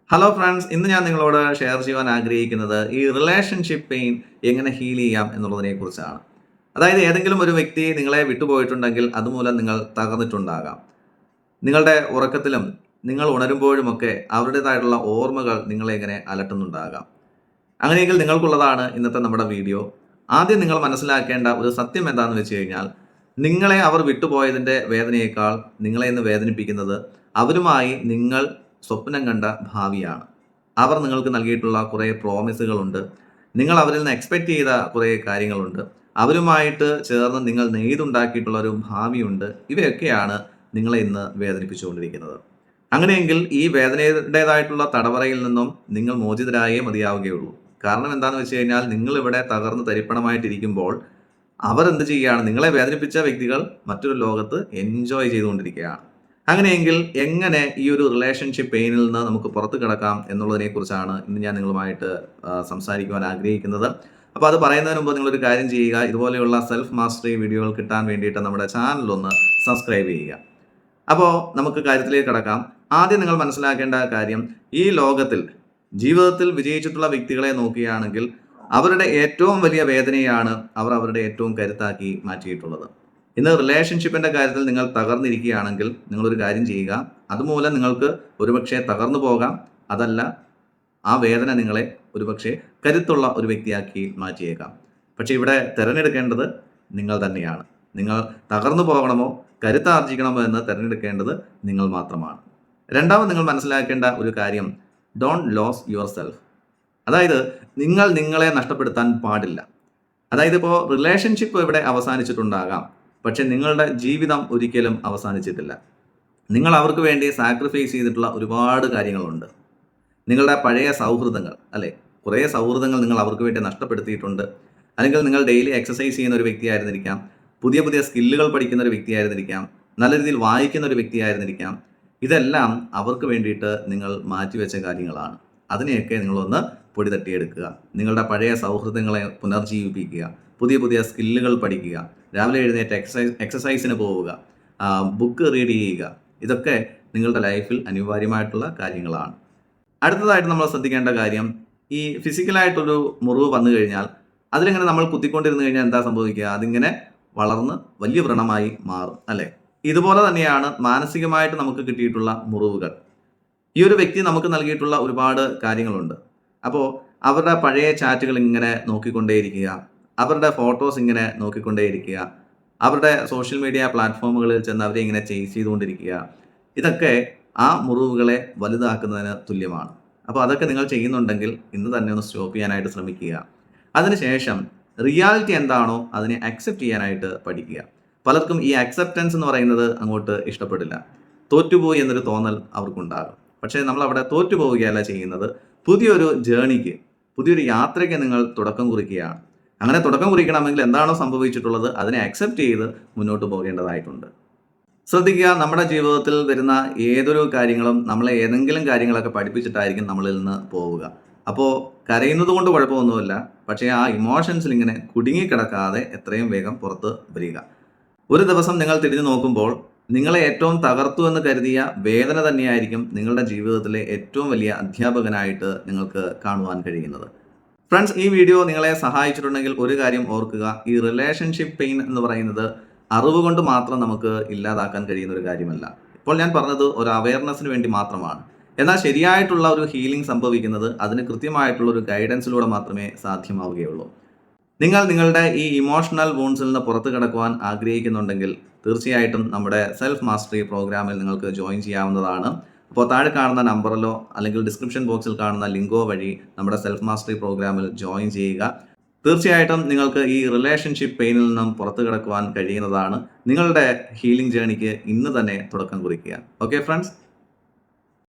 Hello friends, ഇന്ന് ഞാൻ നിങ്ങളോട് ഷെയർ ചെയ്യാൻ ആഗ്രഹിക്കുന്നത് ഈ റിലേഷൻഷിപ്പ് പെയിൻ എങ്ങനെ ഹീൽ ചെയ്യാം എന്നുള്ളതിനെ കുറിച്ചാണ്. അതായത് ഏതെങ്കിലും ഒരു വ്യക്തി നിങ്ങളെ വിട്ടുപോയിട്ടുണ്ടെങ്കിൽ അതുമൂലം നിങ്ങൾ തകർന്നിട്ടുണ്ടാകാം. നിങ്ങളുടെ ഉറക്കത്തിലും നിങ്ങൾ ഉണരുമ്പോഴുമൊക്കെ അവരുടേതായിട്ടുള്ള ഓർമ്മകൾ നിങ്ങളെ ഇങ്ങനെ അലട്ടുന്നുണ്ടാകാം. അങ്ങനെയെങ്കിൽ നിങ്ങൾക്കുള്ളതാണ് ഇന്നത്തെ നമ്മുടെ വീഡിയോ. ആദ്യം നിങ്ങൾ മനസ്സിലാക്കേണ്ട ഒരു സത്യം എന്താണെന്ന് വെച്ച് കഴിഞ്ഞാൽ, നിങ്ങളെ അവർ വിട്ടുപോയതിൻ്റെ വേദനയേക്കാൾ നിങ്ങളെ ഇന്ന് വേദനിപ്പിക്കുന്നത് അവരുമായി നിങ്ങൾ സ്വപ്നം കണ്ട ഭാവിയാണ്. അവർ നിങ്ങൾക്ക് നൽകിയിട്ടുള്ള കുറേ പ്രോമിസുകളുണ്ട്. നിങ്ങൾ അവരിൽ നിന്ന് എക്സ്പെക്റ്റ് ചെയ്ത കുറേ കാര്യങ്ങളുണ്ട്. അവരുമായിട്ട് ചേർന്ന് നിങ്ങൾ നെയ്തുണ്ടാക്കിയിട്ടുള്ള ഒരു ഭാവിയുണ്ട്. ഇവയൊക്കെയാണ് നിങ്ങളെ ഇന്ന് വേദനിപ്പിച്ചുകൊണ്ടിരിക്കുന്നത്. അങ്ങനെയെങ്കിൽ ഈ വേദനയുടേതായിട്ടുള്ള തടവറയിൽ നിന്നും നിങ്ങൾ മോചിതരായേ മതിയാവുകയുള്ളൂ. കാരണം എന്താണെന്ന് വെച്ച് കഴിഞ്ഞാൽ, നിങ്ങളിവിടെ തകർന്ന് തരിപ്പണമായിട്ടിരിക്കുമ്പോൾ അവരെന്ത് ചെയ്യുകയാണ്? നിങ്ങളെ വേദനിപ്പിച്ച വ്യക്തികൾ മറ്റൊരു ലോകത്ത് എൻജോയ് ചെയ്തുകൊണ്ടിരിക്കുകയാണ്. അങ്ങനെയെങ്കിൽ എങ്ങനെ ഈ ഒരു റിലേഷൻഷിപ്പ് പെയിനിൽ നിന്ന് നമുക്ക് പുറത്ത് കിടക്കാം എന്നുള്ളതിനെ കുറിച്ചാണ് ഇന്ന് ഞാൻ നിങ്ങളുമായിട്ട് സംസാരിക്കുവാൻ ആഗ്രഹിക്കുന്നത്. അപ്പോൾ അത് പറയുന്നതിന് മുമ്പ് നിങ്ങളൊരു കാര്യം ചെയ്യുക. ഇതുപോലെയുള്ള സെൽഫ് മാസ്റ്ററി വീഡിയോകൾ കിട്ടാൻ വേണ്ടിയിട്ട് നമ്മുടെ ചാനലൊന്ന് സബ്സ്ക്രൈബ് ചെയ്യുക. അപ്പോൾ നമുക്ക് കാര്യത്തിലേക്ക് കിടക്കാം. ആദ്യം നിങ്ങൾ മനസ്സിലാക്കേണ്ട കാര്യം, ഈ ലോകത്തിൽ ജീവിതത്തിൽ വിജയിച്ചിട്ടുള്ള വ്യക്തികളെ നോക്കുകയാണെങ്കിൽ അവരുടെ ഏറ്റവും വലിയ വേദനയാണ് അവർ അവരുടെ ഏറ്റവും കരുത്താക്കി മാറ്റിയിട്ടുള്ളത്. ഇന്ന് റിലേഷൻഷിപ്പിൻ്റെ കാര്യത്തിൽ നിങ്ങൾ തകർന്നിരിക്കുകയാണെങ്കിൽ നിങ്ങളൊരു കാര്യം ചെയ്യുക. അതുമൂലം നിങ്ങൾക്ക് ഒരുപക്ഷെ തകർന്നു പോകാം. അതല്ല, ആ വേദന നിങ്ങളെ ഒരുപക്ഷെ കരുത്തുള്ള ഒരു വ്യക്തിയാക്കി മാറ്റിയേക്കാം. പക്ഷേ ഇവിടെ തിരഞ്ഞെടുക്കേണ്ടത് നിങ്ങൾ തന്നെയാണ്. നിങ്ങൾ തകർന്നു പോകണമോ കരുത്താർജിക്കണമോ എന്ന് തിരഞ്ഞെടുക്കേണ്ടത് നിങ്ങൾ മാത്രമാണ്. രണ്ടാമത് നിങ്ങൾ മനസ്സിലാക്കേണ്ട ഒരു കാര്യം, ഡോണ്ട് ലോസ് യുവർ സെൽഫ്. അതായത് നിങ്ങൾ നിങ്ങളെ നഷ്ടപ്പെടുത്താൻ പാടില്ല. അതായത് ഇപ്പോൾ റിലേഷൻഷിപ്പ് ഇവിടെ അവസാനിച്ചിട്ടുണ്ടാകാം, പക്ഷെ നിങ്ങളുടെ ജീവിതം ഒരിക്കലും അവസാനിച്ചിട്ടില്ല. നിങ്ങൾ അവർക്ക് വേണ്ടി സാക്രിഫൈസ് ചെയ്തിട്ടുള്ള ഒരുപാട് കാര്യങ്ങളുണ്ട്. നിങ്ങളുടെ പഴയ സൗഹൃദങ്ങൾ, അല്ലേ, കുറേ സൗഹൃദങ്ങൾ നിങ്ങൾ അവർക്ക് വേണ്ടി നഷ്ടപ്പെടുത്തിയിട്ടുണ്ട്. അല്ലെങ്കിൽ നിങ്ങൾ ഡെയിലി എക്സസൈസ് ചെയ്യുന്ന ഒരു വ്യക്തിയായിരുന്നിരിക്കാം, പുതിയ പുതിയ സ്കില്ലുകൾ പഠിക്കുന്ന ഒരു വ്യക്തിയായിരുന്നിരിക്കാം, നല്ല രീതിയിൽ വായിക്കുന്ന ഒരു വ്യക്തിയായിരുന്നിരിക്കാം. ഇതെല്ലാം അവർക്ക് വേണ്ടിയിട്ട് നിങ്ങൾ മാറ്റിവെച്ച കാര്യങ്ങളാണ്. അതിനെയൊക്കെ നിങ്ങളൊന്ന് പൊടി തട്ടിയെടുക്കുക. നിങ്ങളുടെ പഴയ സൗഹൃദങ്ങളെ പുനർജീവിപ്പിക്കുക. പുതിയ പുതിയ സ്കില്ലുകൾ പഠിക്കുക. രാവിലെ എഴുന്നേറ്റ് എക്സസൈസിന് പോവുക. ബുക്ക് റീഡ് ചെയ്യുക. ഇതൊക്കെ നിങ്ങളുടെ ലൈഫിൽ അനിവാര്യമായിട്ടുള്ള കാര്യങ്ങളാണ്. അടുത്തതായിട്ട് നമ്മൾ ശ്രദ്ധിക്കേണ്ട കാര്യം, ഈ ഫിസിക്കലായിട്ടൊരു മുറിവ് വന്നു കഴിഞ്ഞാൽ അതിലിങ്ങനെ നമ്മൾ കുത്തിക്കൊണ്ടിരുന്നു കഴിഞ്ഞാൽ എന്താ സംഭവിക്കുക? അതിങ്ങനെ വളർന്ന് വലിയ വ്രണമായി മാറും, അല്ലേ? ഇതുപോലെ തന്നെയാണ് മാനസികമായിട്ട് നമുക്ക് കിട്ടിയിട്ടുള്ള മുറിവുകൾ. ഈ ഒരു വ്യക്തി നമുക്ക് നൽകിയിട്ടുള്ള ഒരുപാട് കാര്യങ്ങളുണ്ട്. അപ്പോൾ അവരുടെ പഴയ ചാറ്റുകൾ ഇങ്ങനെ നോക്കിക്കൊണ്ടേയിരിക്കുക, അവരുടെ ഫോട്ടോസ് ഇങ്ങനെ നോക്കിക്കൊണ്ടേയിരിക്കുക, അവരുടെ സോഷ്യൽ മീഡിയ പ്ലാറ്റ്ഫോമുകളിൽ ചെന്ന് അവരെ ഇങ്ങനെ ചേസ് ചെയ്തുകൊണ്ടിരിക്കുക. ഇതൊക്കെ ആ മുറിവുകളെ വലുതാക്കുന്നതിന് തുല്യമാണ്. അപ്പോൾ അതൊക്കെ നിങ്ങൾ ചെയ്യുന്നുണ്ടെങ്കിൽ ഇന്ന് തന്നെ ഒന്ന് സ്റ്റോപ്പ് ചെയ്യാനായിട്ട് ശ്രമിക്കുക. അതിനുശേഷം റിയാലിറ്റി എന്താണോ അതിനെ അക്സെപ്റ്റ് ചെയ്യാനായിട്ട് പഠിക്കുക. പലർക്കും ഈ അക്സെപ്റ്റൻസ് എന്ന് പറയുന്നത് അങ്ങോട്ട് ഇഷ്ടപ്പെടില്ല. തോറ്റുപോയി എന്നൊരു തോന്നൽ അവർക്കുണ്ടാകും. പക്ഷേ നമ്മളവിടെ തോറ്റുപോവുകയല്ല ചെയ്യുന്നത്. പുതിയൊരു ജേണിക്ക്, പുതിയൊരു യാത്രയ്ക്ക് നിങ്ങൾ തുടക്കം കുറിക്കുകയാണ്. അങ്ങനെ തുടക്കം കുറിക്കണമെങ്കിൽ എന്താണോ സംഭവിച്ചിട്ടുള്ളത് അതിനെ അക്സെപ്റ്റ് ചെയ്ത് മുന്നോട്ട് പോകേണ്ടതായിട്ടുണ്ട്. ശ്രദ്ധിക്കുക, നമ്മുടെ ജീവിതത്തിൽ വരുന്ന ഏതൊരു കാര്യങ്ങളും നമ്മളെ ഏതെങ്കിലും കാര്യങ്ങളൊക്കെ പഠിപ്പിച്ചിട്ടായിരിക്കും നമ്മളിൽ നിന്ന് പോവുക. അപ്പോൾ കരയുന്നത് കൊണ്ട് കുഴപ്പമൊന്നുമില്ല, പക്ഷേ ആ ഇമോഷൻസിൽ ഇങ്ങനെ കുടുങ്ങിക്കിടക്കാതെ എത്രയും വേഗം പുറത്ത് വരിക. ഒരു ദിവസം നിങ്ങൾ തിരിഞ്ഞു നോക്കുമ്പോൾ നിങ്ങളെ ഏറ്റവും തകർത്തു എന്ന് കരുതിയ വേദന തന്നെയായിരിക്കും നിങ്ങളുടെ ജീവിതത്തിലെ ഏറ്റവും വലിയ അധ്യാപകനായിട്ട് നിങ്ങൾക്ക് കാണുവാൻ കഴിയുന്നത്. ഫ്രണ്ട്സ്, ഈ വീഡിയോ നിങ്ങളെ സഹായിച്ചിട്ടുണ്ടെങ്കിൽ ഒരു കാര്യം ഓർക്കുക, ഈ റിലേഷൻഷിപ്പ് പെയിൻ എന്ന് പറയുന്നത് അറിവ് കൊണ്ട് മാത്രം നമുക്ക് ഇല്ലാതാക്കാൻ കഴിയുന്ന ഒരു കാര്യമല്ല. ഇപ്പോൾ ഞാൻ പറഞ്ഞത് ഒരു അവയർനെസ്സിന് വേണ്ടി മാത്രമാണ്. എന്നാൽ ശരിയായിട്ടുള്ള ഒരു ഹീലിംഗ് സംഭവിക്കുന്നത് അതിന് കൃത്യമായിട്ടുള്ള ഒരു ഗൈഡൻസിലൂടെ മാത്രമേ സാധ്യമാവുകയുള്ളൂ. നിങ്ങൾ നിങ്ങളുടെ ഈ ഇമോഷണൽ വൂൺസിൽ നിന്ന് പുറത്ത് കിടക്കുവാൻ ആഗ്രഹിക്കുന്നുണ്ടെങ്കിൽ തീർച്ചയായിട്ടും നമ്മുടെ സെൽഫ് മാസ്റ്ററി പ്രോഗ്രാമിൽ നിങ്ങൾക്ക് ജോയിൻ ചെയ്യാവുന്നതാണ്. അപ്പോൾ താഴെ കാണുന്ന നമ്പറിലോ അല്ലെങ്കിൽ ഡിസ്ക്രിപ്ഷൻ ബോക്സിൽ കാണുന്ന ലിങ്കോ വഴി നമ്മുടെ സെൽഫ് മാസ്റ്ററി പ്രോഗ്രാമിൽ ജോയിൻ ചെയ്യുക. തീർച്ചയായിട്ടും നിങ്ങൾക്ക് ഈ റിലേഷൻഷിപ്പ് പെയിനിൽ നിന്നും പുറത്ത് കിടക്കുവാൻ കഴിയുന്നതാണ്. നിങ്ങളുടെ ഹീലിംഗ് ജേണിക്ക് ഇന്ന് തന്നെ തുടക്കം കുറിക്കുക. Okay friends.